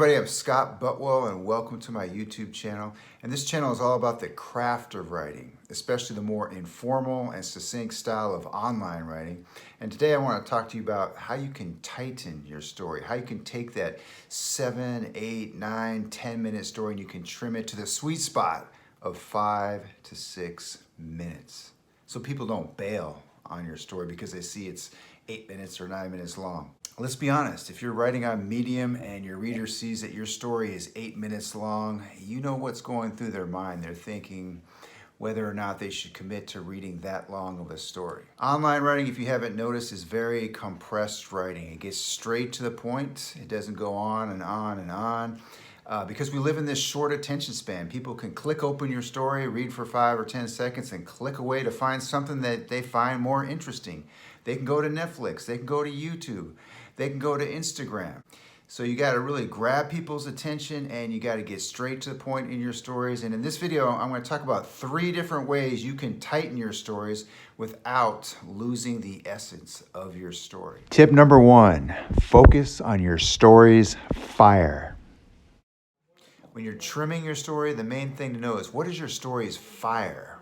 everybody, I'm Scott Butwell and welcome to my YouTube channel. And this channel is all about the craft of writing, especially the more informal and succinct style of online writing. And today I want to talk to you about how you can tighten your story, how you can take that 7, 8, 9, 10-minute story and you can trim it to the sweet spot of 5 to 6 minutes. So people don't bail on your story because they see it's 8 minutes or 9 minutes long. Let's be honest, if you're writing on Medium and your reader sees that your story is 8 minutes long, you know what's going through their mind. They're thinking whether or not they should commit to reading that long of a story. Online writing, if you haven't noticed, is very compressed writing. It gets straight to the point. It doesn't go on and on and on. Because we live in this short attention span. People can click open your story, read for 5 or 10 seconds, and click away to find something that they find more interesting. They can go to Netflix, they can go to YouTube, they can go to Instagram. So you got to really grab people's attention and you got to get straight to the point in your stories. And in this video, I'm going to talk about 3 different ways you can tighten your stories without losing the essence of your story. Tip number 1, focus on your story's fire. When you're trimming your story, the main thing to know is what is your story's fire?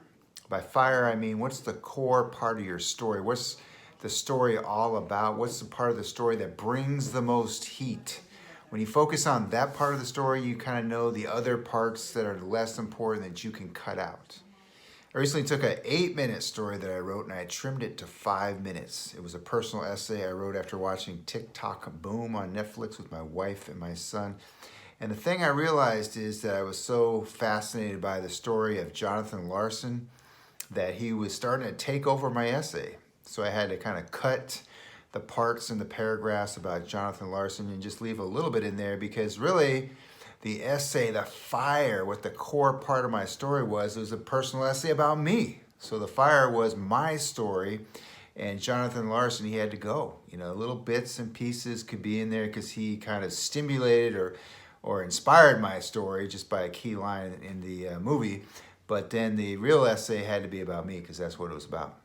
By fire, I mean what's the core part of your story? What's the story all about? What's the part of the story that brings the most heat? When you focus on that part of the story, you kind of know the other parts that are less important that you can cut out. I recently took an 8-minute story that I wrote and I trimmed it to 5 minutes. It was a personal essay I wrote after watching TikTok Boom on Netflix with my wife and my son. And the thing I realized is that I was so fascinated by the story of Jonathan Larson that he was starting to take over my essay. So I had to kind of cut the parts and the paragraphs about Jonathan Larson and just leave a little bit in there because really the essay, the fire, what the core part of my story was, it was a personal essay about me. So the fire was my story, and Jonathan Larson, he had to go. You know, little bits and pieces could be in there because he kind of stimulated or inspired my story just by a key line in the movie. But then the real essay had to be about me because that's what it was about.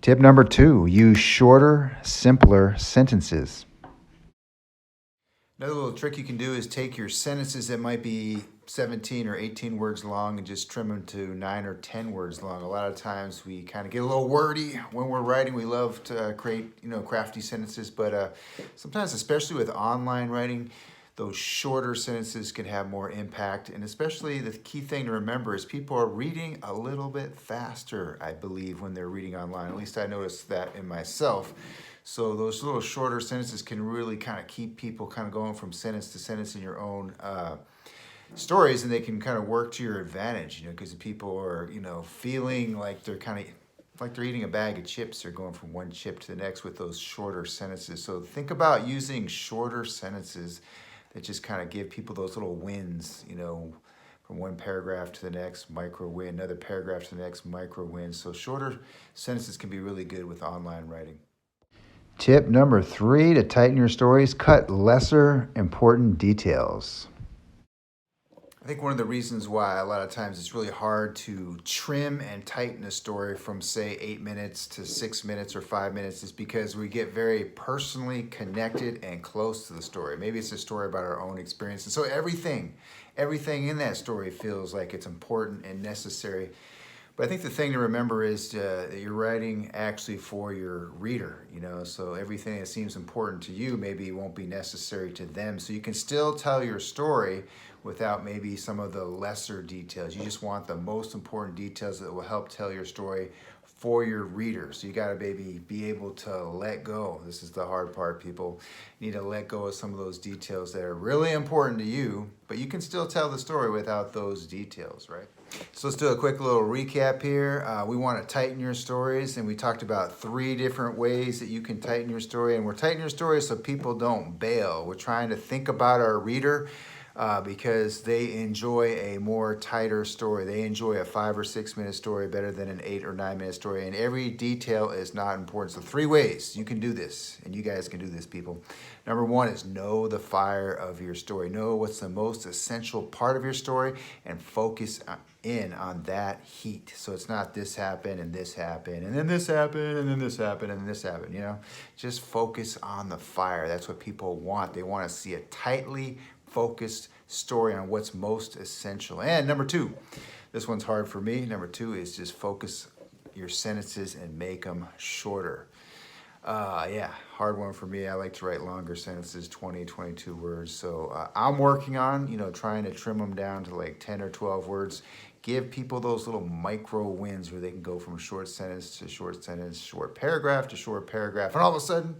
Tip number 2, use shorter, simpler sentences. Another little trick you can do is take your sentences that might be 17 or 18 words long and just trim them to 9 or 10 words long. A lot of times we kind of get a little wordy when we're writing. We love to create, crafty sentences, but sometimes, especially with online writing, those shorter sentences can have more impact. And especially the key thing to remember is people are reading a little bit faster, I believe, when they're reading online. At least I noticed that in myself. So those little shorter sentences can really kind of keep people kind of going from sentence to sentence in your own stories, and they can kind of work to your advantage, because people are, feeling like they're kind of like they're eating a bag of chips. They're going from one chip to the next with those shorter sentences. So think about using shorter sentences that just kind of give people those little wins, from one paragraph to the next, micro win, another paragraph to the next, micro win. So shorter sentences can be really good with online writing. Tip number 3 to tighten your stories, cut lesser important details. I think one of the reasons why a lot of times it's really hard to trim and tighten a story from, say, 8 minutes to 6 minutes or 5 minutes is because we get very personally connected and close to the story. Maybe it's a story about our own experience. And so everything in that story feels like it's important and necessary. But I think the thing to remember is that you're writing actually for your reader, so everything that seems important to you maybe won't be necessary to them. So you can still tell your story without maybe some of the lesser details. You just want the most important details that will help tell your story for your reader. So you got to maybe be able to let go. This is the hard part. People need to let go of some of those details that are really important to you, but you can still tell the story without those details, right? So let's do a quick little recap here. We want to tighten your stories, and we talked about 3 different ways that you can tighten your story, and we're tightening your story so people don't bail. We're trying to think about our reader. because they enjoy a more tighter story. They enjoy a 5 or 6 minute story better than an 8 or 9 minute story, and every detail is not important. So 3 ways you can do this, and you guys can do this, people. Number 1 is know the fire of your story. Know what's the most essential part of your story and focus in on that heat. So it's not this happened and this happened and then this happened and then this happened and then this happened, you know? Just focus on the fire. That's what people want. They want to see a tightly focused story on what's most essential. And number 2, this one's hard for me. Number 2 is just focus your sentences and make them shorter. Yeah, hard one for me. I like to write longer sentences, 20, 22 words. So I'm working on, trying to trim them down to like 10 or 12 words. Give people those little micro wins where they can go from short sentence to short sentence, short paragraph to short paragraph. And all of a sudden,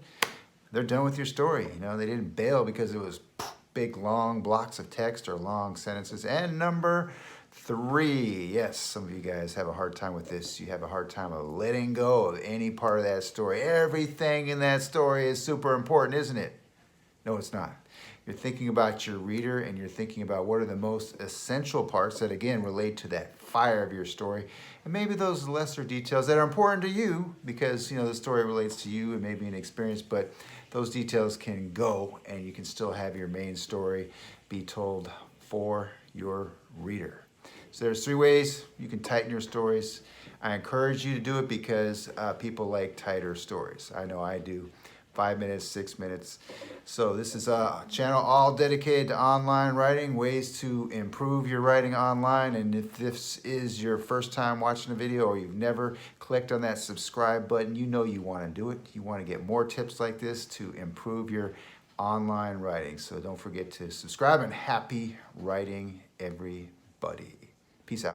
they're done with your story. They didn't bail because it was big, long blocks of text or long sentences. And number 3, yes, some of you guys have a hard time with this. You have a hard time of letting go of any part of that story. Everything in that story is super important, isn't it? No, it's not. You're thinking about your reader, and you're thinking about what are the most essential parts that, again, relate to that fire of your story. And maybe those lesser details that are important to you because, the story relates to you and maybe an experience, but those details can go and you can still have your main story be told for your reader. So there's 3 ways you can tighten your stories. I encourage you to do it because people like tighter stories. I know I do. 5 minutes, 6 minutes. So this is a channel all dedicated to online writing, ways to improve your writing online. And if this is your first time watching a video or you've never clicked on that subscribe button, you want to do it. You want to get more tips like this to improve your online writing. So don't forget to subscribe, and happy writing, everybody.